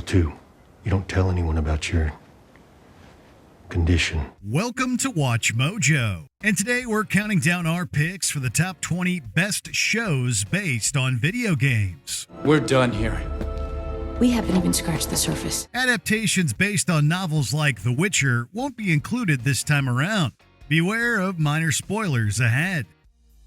too. You don't tell anyone about your condition. Welcome to Watch Mojo. And today we're counting down our picks for the top 20 best shows based on video games. We're done here. We haven't even scratched the surface. Adaptations based on novels like The Witcher won't be included this time around. Beware of minor spoilers ahead.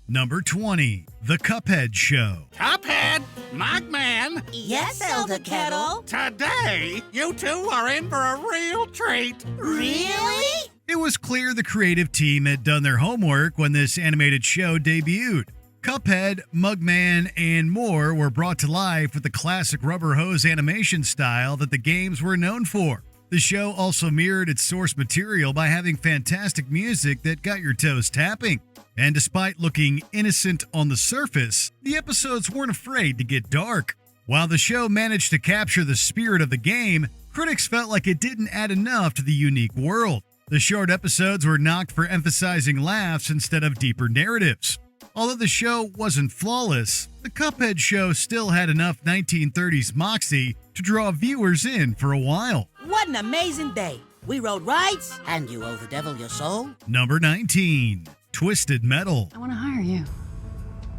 Number 20, The Cuphead Show. Cuphead, Mugman. Yes, Elder Kettle. Today, you two are in for a real treat. Really? It was clear the creative team had done their homework when this animated show debuted. Cuphead, Mugman, and more were brought to life with the classic rubber hose animation style that the games were known for. The show also mirrored its source material by having fantastic music that got your toes tapping. And despite looking innocent on the surface, the episodes weren't afraid to get dark. While the show managed to capture the spirit of the game, critics felt like it didn't add enough to the unique world. The short episodes were knocked for emphasizing laughs instead of deeper narratives. Although the show wasn't flawless, the Cuphead Show still had enough 1930s moxie to draw viewers in for a while. What an amazing day. We rode rides, and you owe the devil your soul. Number 19, Twisted Metal. I want to hire you.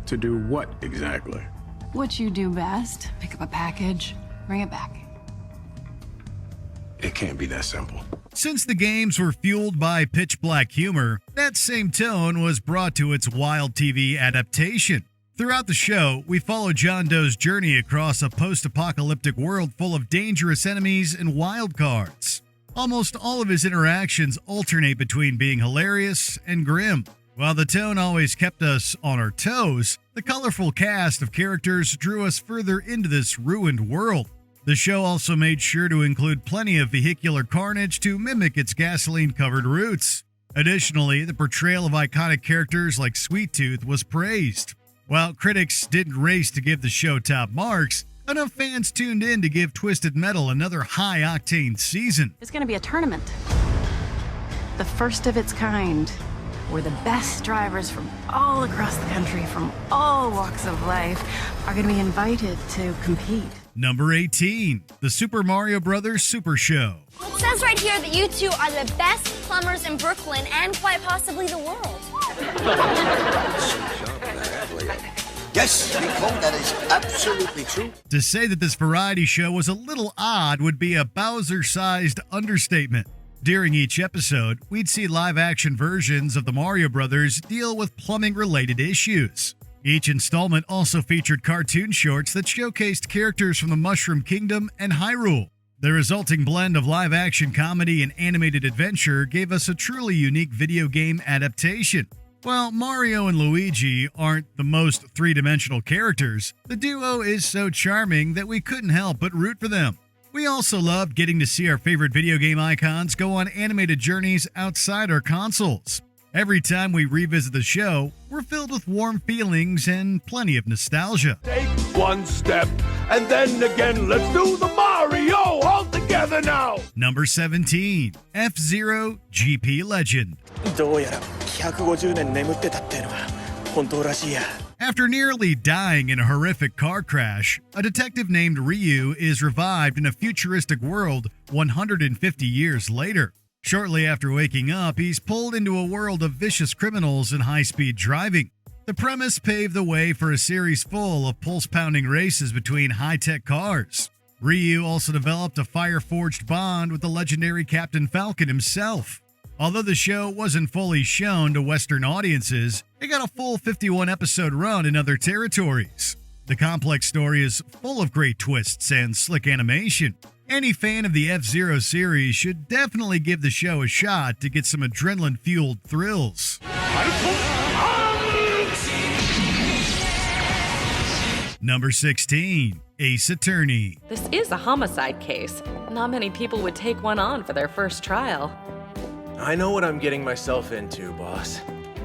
To do what exactly? What you do best. Pick up a package, bring it back. It can't be that simple. Since the games were fueled by pitch black humor, that same tone was brought to its Wild TV adaptation. Throughout the show, we follow John Doe's journey across a post-apocalyptic world full of dangerous enemies and wild cards. Almost all of his interactions alternate between being hilarious and grim. While the tone always kept us on our toes, the colorful cast of characters drew us further into this ruined world. The show also made sure to include plenty of vehicular carnage to mimic its gasoline-covered roots. Additionally, the portrayal of iconic characters like Sweet Tooth was praised. While critics didn't race to give the show top marks, enough fans tuned in to give Twisted Metal another high-octane season. It's going to be a tournament. The first of its kind, where the best drivers from all across the country, from all walks of life, are going to be invited to compete. Number 18, The Super Mario Bros. Super Show. It says right here that you two are the best plumbers in Brooklyn and quite possibly the world. Yes, Nicole, that is absolutely true. To say that this variety show was a little odd would be a Bowser-sized understatement. During each episode, we'd see live-action versions of the Mario Brothers deal with plumbing-related issues. Each installment also featured cartoon shorts that showcased characters from the Mushroom Kingdom and Hyrule. The resulting blend of live-action comedy and animated adventure gave us a truly unique video game adaptation. While Mario and Luigi aren't the most three-dimensional characters, the duo is so charming that we couldn't help but root for them. We also loved getting to see our favorite video game icons go on animated journeys outside our consoles. Every time we revisit the show, we're filled with warm feelings and plenty of nostalgia. Take one step, and then again, let's do the Mario all together now! Number 17, F-Zero GP Legend. After nearly dying in a horrific car crash, a detective named Ryu is revived in a futuristic world 150 years later. Shortly after waking up, he's pulled into a world of vicious criminals and high-speed driving. The premise paved the way for a series full of pulse-pounding races between high-tech cars. Ryu also developed a fire-forged bond with the legendary Captain Falcon himself. Although the show wasn't fully shown to Western audiences, it got a full 51-episode run in other territories. The complex story is full of great twists and slick animation. Any fan of the F-Zero series should definitely give the show a shot to get some adrenaline-fueled thrills. Number 16, Ace Attorney. This is a homicide case. Not many people would take one on for their first trial. I know what I'm getting myself into, boss.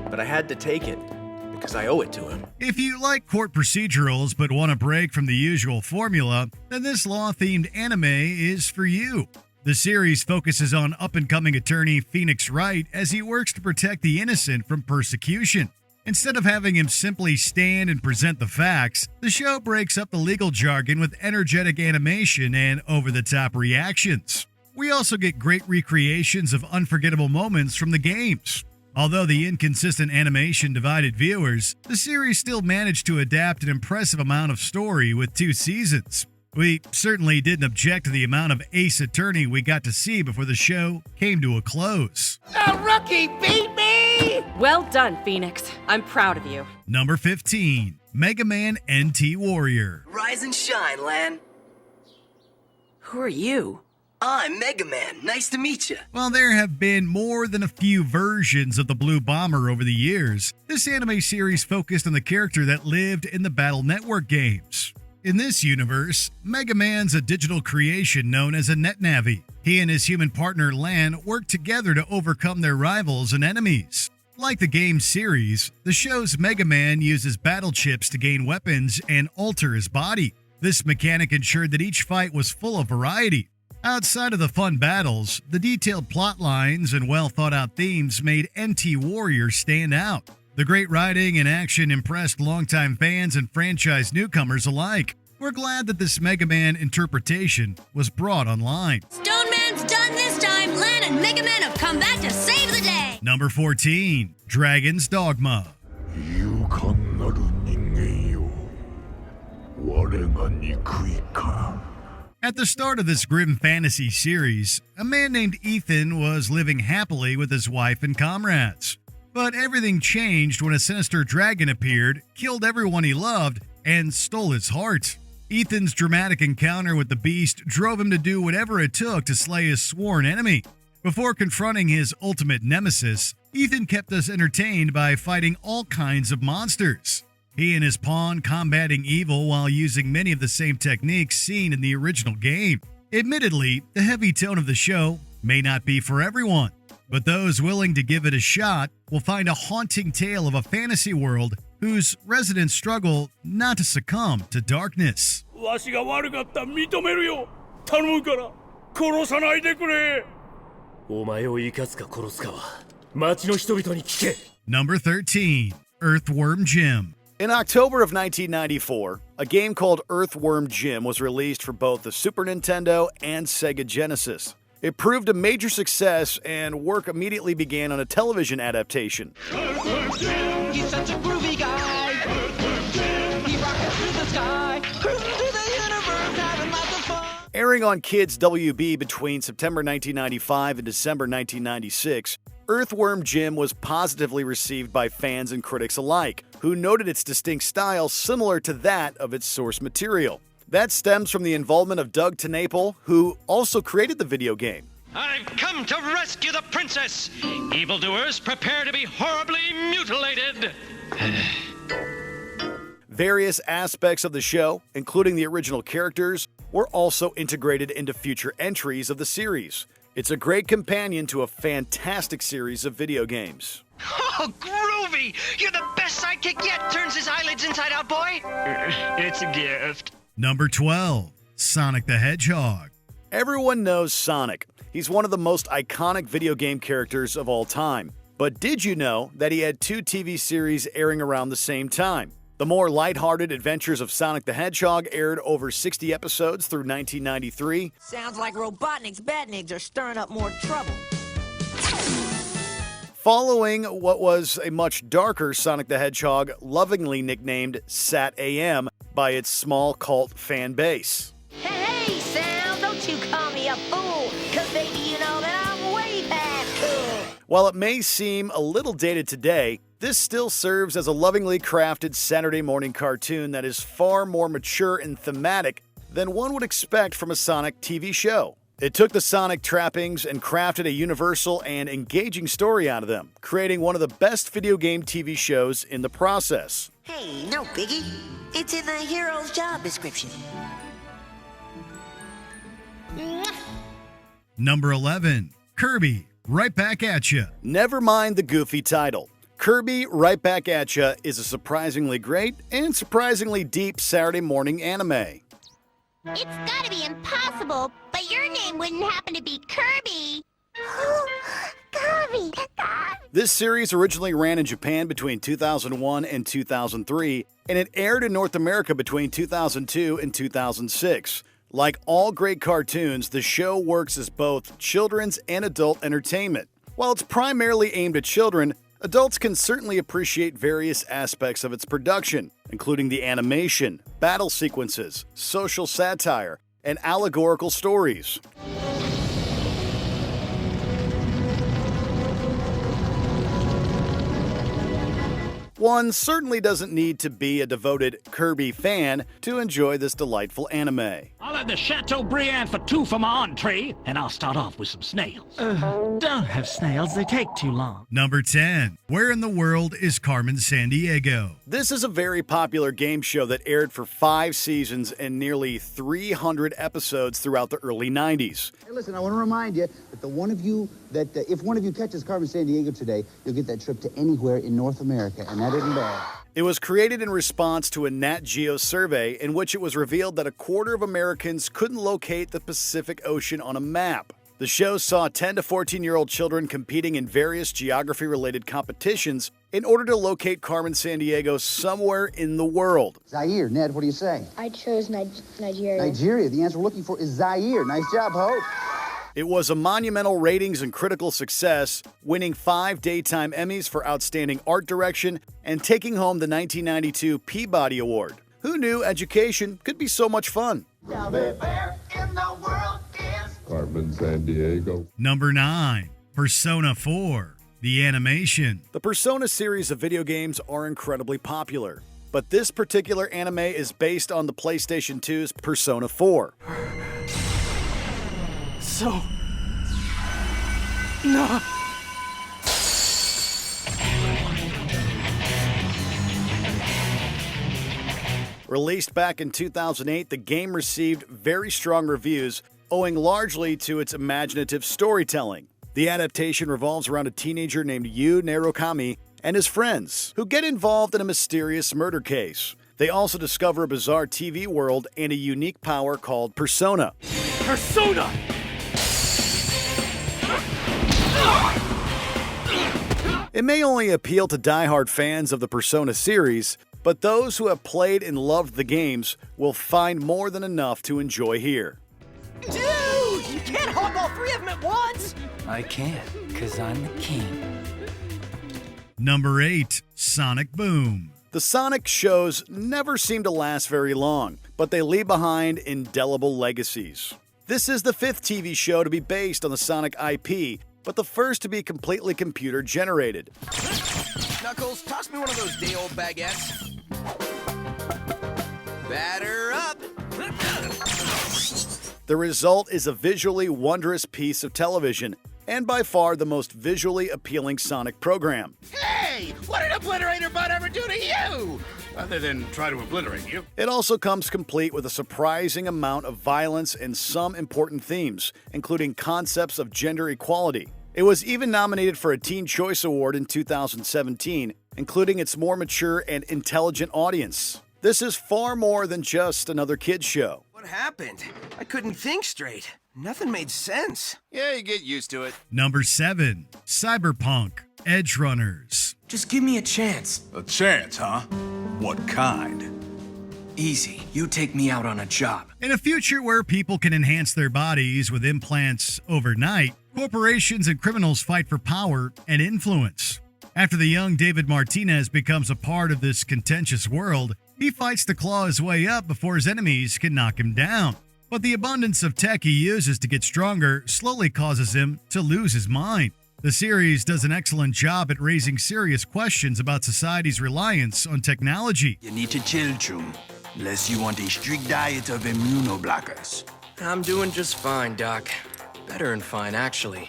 But I had to take it, because I owe it to him. If you like court procedurals but want a break from the usual formula, then this law-themed anime is for you. The series focuses on up-and-coming attorney Phoenix Wright as he works to protect the innocent from persecution. Instead of having him simply stand and present the facts, the show breaks up the legal jargon with energetic animation and over-the-top reactions. We also get great recreations of unforgettable moments from the games. Although the inconsistent animation divided viewers, the series still managed to adapt an impressive amount of story with 2 seasons. We certainly didn't object to the amount of Ace Attorney we got to see before the show came to a close. A rookie beat me! Well done, Phoenix. I'm proud of you. Number 15, Mega Man NT Warrior. Rise and shine, Lan. Who are you? I'm Mega Man. Nice to meet you. While there have been more than a few versions of the Blue Bomber over the years, this anime series focused on the character that lived in the Battle Network games. In this universe, Mega Man's a digital creation known as a NetNavi. He and his human partner Lan work together to overcome their rivals and enemies. Like the game series, the show's Mega Man uses battle chips to gain weapons and alter his body. This mechanic ensured that each fight was full of variety. Outside of the fun battles, the detailed plot lines and well-thought-out themes made NT Warrior stand out. The great writing and action impressed longtime fans and franchise newcomers alike. We're glad that this Mega Man interpretation was brought online. Stone Man's done this time. Lan and Mega Man have come back to save the day. Number 14, Dragon's Dogma. At the start of this grim fantasy series, a man named Ethan was living happily with his wife and comrades. But everything changed when a sinister dragon appeared, killed everyone he loved, and stole his heart. Ethan's dramatic encounter with the beast drove him to do whatever it took to slay his sworn enemy. Before confronting his ultimate nemesis, Ethan kept us entertained by fighting all kinds of monsters. He and his pawn combating evil while using many of the same techniques seen in the original game. Admittedly, the heavy tone of the show may not be for everyone, but those willing to give it a shot will find a haunting tale of a fantasy world whose residents struggle not to succumb to darkness. Number 13, Earthworm Jim. In October of 1994, a game called Earthworm Jim was released for both the Super Nintendo and Sega Genesis. It proved a major success, and work immediately began on a television adaptation. Earthworm Jim, he's such a groovy guy. Earthworm Jim, he rockets through the sky, cruising through the universe, having lots of fun. Airing on Kids WB between September 1995 and December 1996, Earthworm Jim was positively received by fans and critics alike, who noted its distinct style similar to that of its source material. That stems from the involvement of Doug TenNapel, who also created the video game. I've come to rescue the princess! Evildoers, prepare to be horribly mutilated! Various aspects of the show, including the original characters, were also integrated into future entries of the series. It's a great companion to a fantastic series of video games. Oh, groovy! You're the best sidekick yet! Turns his eyelids inside out, boy! It's a gift. Number 12, Sonic the Hedgehog. Everyone knows Sonic. He's one of the most iconic video game characters of all time. But did you know that he had 2 TV series airing around the same time? The more lighthearted Adventures of Sonic the Hedgehog aired over 60 episodes through 1993. Sounds like Robotnik's Batniks are stirring up more trouble. Following what was a much darker Sonic the Hedgehog, lovingly nicknamed Sat AM by its small cult fan base. Hey, Sam, don't you call me a fool, cause baby, you know that I'm way past cool. While it may seem a little dated today, this still serves as a lovingly crafted Saturday morning cartoon that is far more mature and thematic than one would expect from a Sonic TV show. It took the Sonic trappings and crafted a universal and engaging story out of them, creating one of the best video game TV shows in the process. Hey, no biggie. It's in the hero's job description. Number 11, Kirby, Right Back At Ya. Never mind the goofy title. Kirby, Right Back At Ya is a surprisingly great and surprisingly deep Saturday morning anime. It's gotta be impossible, but your name wouldn't happen to be Kirby. Kirby. This series originally ran in Japan between 2001 and 2003, and it aired in North America between 2002 and 2006. Like all great cartoons, the show works as both children's and adult entertainment. While it's primarily aimed at children, adults can certainly appreciate various aspects of its production, including the animation, battle sequences, social satire, and allegorical stories. One certainly doesn't need to be a devoted Kirby fan to enjoy this delightful anime. I'll have the Chateaubriand for 2 for my entree, and I'll start off with some snails. Don't have snails, they take too long. Number 10. Where in the world is Carmen Sandiego? This is a very popular game show that aired for 5 seasons and nearly 300 episodes throughout the early 90s. Hey, listen, I want to remind you that if one of you catches Carmen Sandiego today, you'll get that trip to anywhere in North America, and that isn't bad. It was created in response to a Nat Geo survey in which it was revealed that a quarter of Americans couldn't locate the Pacific Ocean on a map. The show saw 10 to 14-year-old children competing in various geography-related competitions in order to locate Carmen Sandiego somewhere in the world. Zaire, Ned, what do you say? I chose Nigeria. Nigeria. The answer we're looking for is Zaire. Nice job, Hope. It was a monumental ratings and critical success, winning 5 Daytime Emmys for Outstanding Art Direction and taking home the 1992 Peabody Award. Who knew education could be so much fun? Now where in the world is Carmen Sandiego. Number 9. Persona 4. The animation. The Persona series of video games are incredibly popular, but this particular anime is based on the PlayStation 2's Persona 4. No. Released back in 2008, the game received very strong reviews, owing largely to its imaginative storytelling. The adaptation revolves around a teenager named Yu Narukami and his friends, who get involved in a mysterious murder case. They also discover a bizarre TV world and a unique power called Persona. Persona! It may only appeal to die-hard fans of the Persona series, but those who have played and loved the games will find more than enough to enjoy here. Dude, you can't hog all 3 of them at once! I can, because I'm the king. Number 8. Sonic Boom. The Sonic shows never seem to last very long, but they leave behind indelible legacies. This is the 5th TV show to be based on the Sonic IP, but the first to be completely computer-generated. Knuckles, toss me one of those day-old baguettes. Batter up! The result is a visually wondrous piece of television, and by far the most visually appealing Sonic program. Hey, what did Obliterator Bud ever do to you? Other than try to obliterate you. It also comes complete with a surprising amount of violence and some important themes, including concepts of gender equality. It was even nominated for a Teen Choice Award in 2017, including its more mature and intelligent audience. This is far more than just another kids show. What happened? I couldn't think straight. Nothing made sense. Yeah, you get used to it. Number 7. Cyberpunk. Edge Runners. Just give me a chance. A chance, huh? What kind? Easy. You take me out on a job. In a future where people can enhance their bodies with implants overnight, corporations and criminals fight for power and influence. After the young David Martinez becomes a part of this contentious world, he fights to claw his way up before his enemies can knock him down. But the abundance of tech he uses to get stronger slowly causes him to lose his mind. The series does an excellent job at raising serious questions about society's reliance on technology. You need to chill, Chum, unless you want a strict diet of immunoblockers. I'm doing just fine, Doc. Better than fine, actually.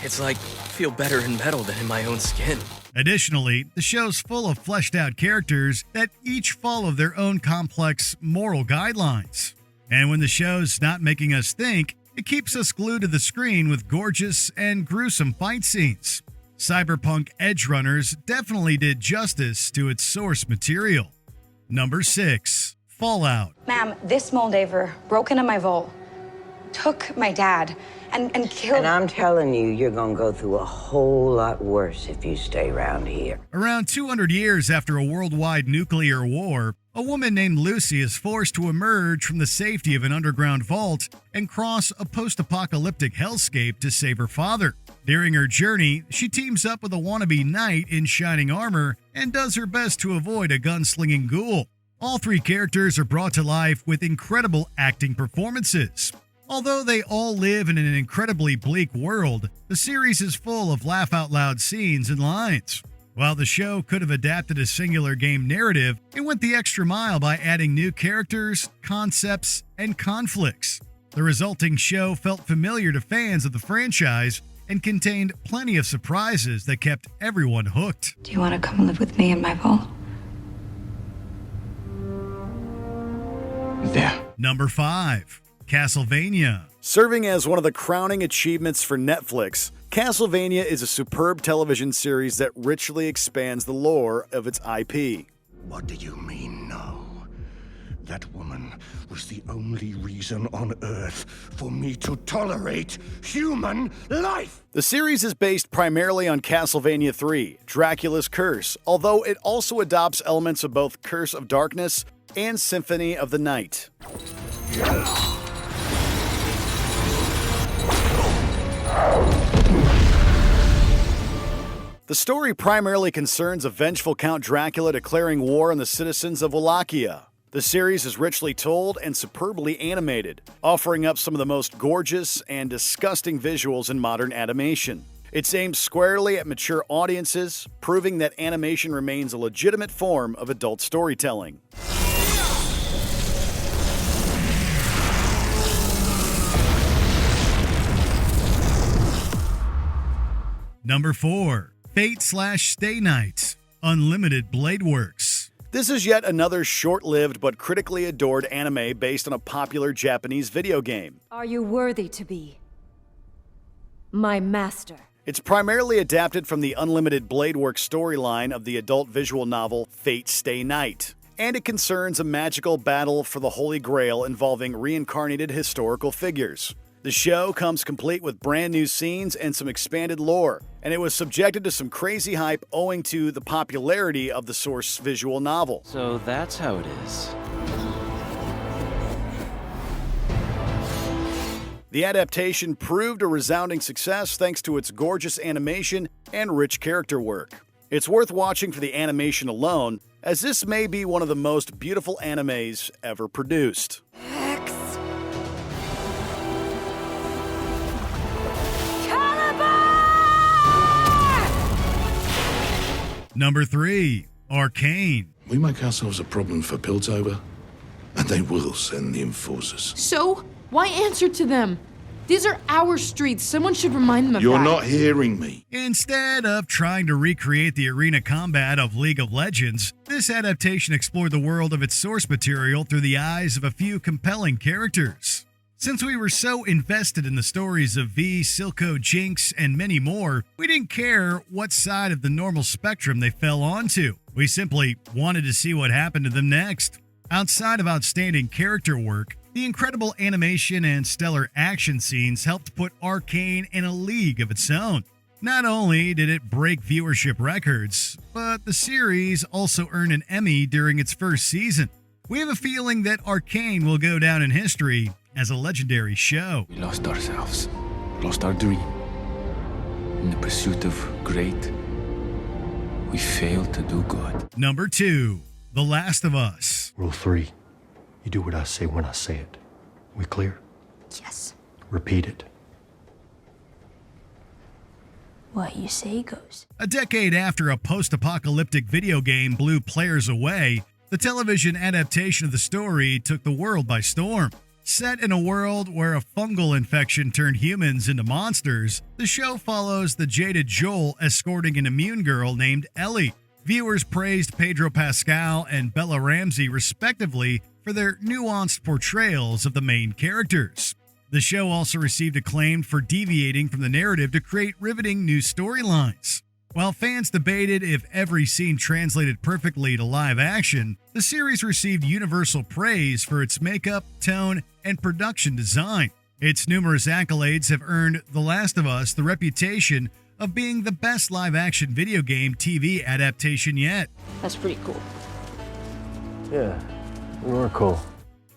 It's like I feel better in metal than in my own skin. Additionally, the show's full of fleshed-out characters that each follow their own complex moral guidelines. And when the show's not making us think, it keeps us glued to the screen with gorgeous and gruesome fight scenes. Cyberpunk Edge Runners definitely did justice to its source material. Number 6. Fallout. Ma'am, this moldaver broke into my vault. took my dad and killed... And I'm telling you, you're gonna go through a whole lot worse if you stay around here. Around 200 years after a worldwide nuclear war, a woman named Lucy is forced to emerge from the safety of an underground vault and cross a post-apocalyptic hellscape to save her father. During her journey, she teams up with a wannabe knight in shining armor and does her best to avoid a gunslinging ghoul. All three characters are brought to life with incredible acting performances. Although they all live in an incredibly bleak world, the series is full of laugh-out-loud scenes and lines. While the show could have adapted a singular game narrative, it went the extra mile by adding new characters, concepts, and conflicts. The resulting show felt familiar to fans of the franchise and contained plenty of surprises that kept everyone hooked. Do you want to come live with me in my vault? There. Number 5. Castlevania. Serving as one of the crowning achievements for Netflix, Castlevania is a superb television series that richly expands the lore of its IP. What do you mean, no? That woman was the only reason on Earth for me to tolerate human life! The series is based primarily on Castlevania 3, Dracula's Curse, although it also adopts elements of both Curse of Darkness and Symphony of the Night. The story primarily concerns a vengeful Count Dracula declaring war on the citizens of Wallachia. The series is richly told and superbly animated, offering up some of the most gorgeous and disgusting visuals in modern animation. It's aimed squarely at mature audiences, proving that animation remains a legitimate form of adult storytelling. Number 4. FateStay Nights. Unlimited Blade Works. This is yet another short-lived but critically adored anime based on a popular Japanese video game. Are you worthy to be my master? It's primarily adapted from the Unlimited Blade Works storyline of the adult visual novel FateStay Night, and it concerns a magical battle for the Holy Grail involving reincarnated historical figures. The show comes complete with brand new scenes and some expanded lore, and it was subjected to some crazy hype owing to the popularity of the source visual novel. So that's how it is. The adaptation proved a resounding success thanks to its gorgeous animation and rich character work. It's worth watching for the animation alone, as this may be one of the most beautiful animes ever produced. Number 3. Arcane. We make ourselves a problem for Piltover, and they will send the enforcers. So? Why answer to them? These are our streets. Someone should remind them of that. You're not hearing me. Instead of trying to recreate the arena combat of League of Legends, this adaptation explored the world of its source material through the eyes of a few compelling characters. Since we were so invested in the stories of V, Silco, Jinx, and many more, we didn't care what side of the normal spectrum they fell onto. We simply wanted to see what happened to them next. Outside of outstanding character work, the incredible animation and stellar action scenes helped put Arcane in a league of its own. Not only did it break viewership records, but the series also earned an Emmy during its first season. We have a feeling that Arcane will go down in history as a legendary show. We lost ourselves, lost our dream. In the pursuit of great, we failed to do good. Number 2. The Last of Us. Rule 3. You do what I say when I say it. We clear? Yes. Repeat it. What you say goes. A decade after a post-apocalyptic video game blew players away, the television adaptation of the story took the world by storm. Set in a world where a fungal infection turned humans into monsters, the show follows the jaded Joel escorting an immune girl named Ellie. Viewers praised Pedro Pascal and Bella Ramsey respectively for their nuanced portrayals of the main characters. The show also received acclaim for deviating from the narrative to create riveting new storylines. While fans debated if every scene translated perfectly to live action, the series received universal praise for its makeup, tone, and production design. Its numerous accolades have earned The Last of Us the reputation of being the best live-action video game TV adaptation yet. That's pretty cool. Yeah, you're cool.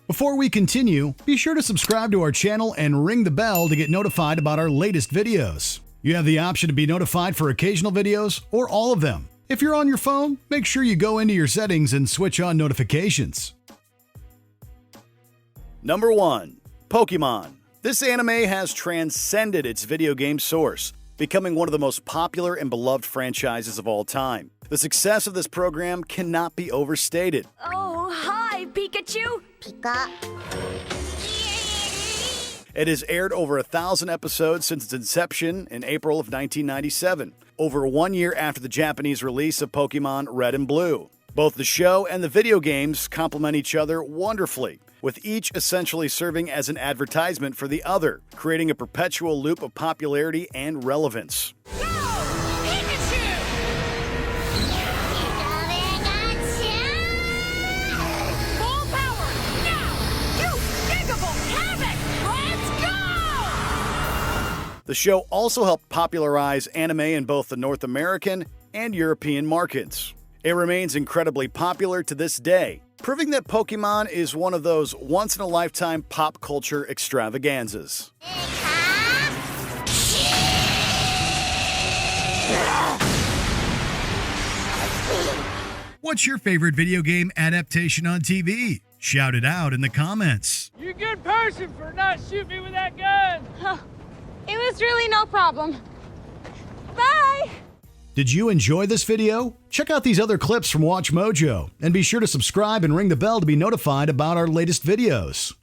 Before we continue, be sure to subscribe to our channel and ring the bell to get notified about our latest videos. You have the option to be notified for occasional videos or all of them. If you're on your phone, make sure you go into your settings and switch on notifications. Number 1. Pokemon. This anime has transcended its video game source, becoming one of the most popular and beloved franchises of all time. The success of this program cannot be overstated. Oh, hi, Pikachu! Pika. It has aired over 1,000 episodes since its inception in April of 1997, over 1 year after the Japanese release of Pokemon Red and Blue. Both the show and the video games complement each other wonderfully, with each essentially serving as an advertisement for the other, creating a perpetual loop of popularity and relevance. The show also helped popularize anime in both the North American and European markets. It remains incredibly popular to this day, proving that Pokemon is one of those once-in-a-lifetime pop culture extravaganzas. What's your favorite video game adaptation on TV? Shout it out in the comments. You a good person for not shooting me with that gun. Huh. It was really no problem. Bye! Did you enjoy this video? Check out these other clips from WatchMojo, and be sure to subscribe and ring the bell to be notified about our latest videos.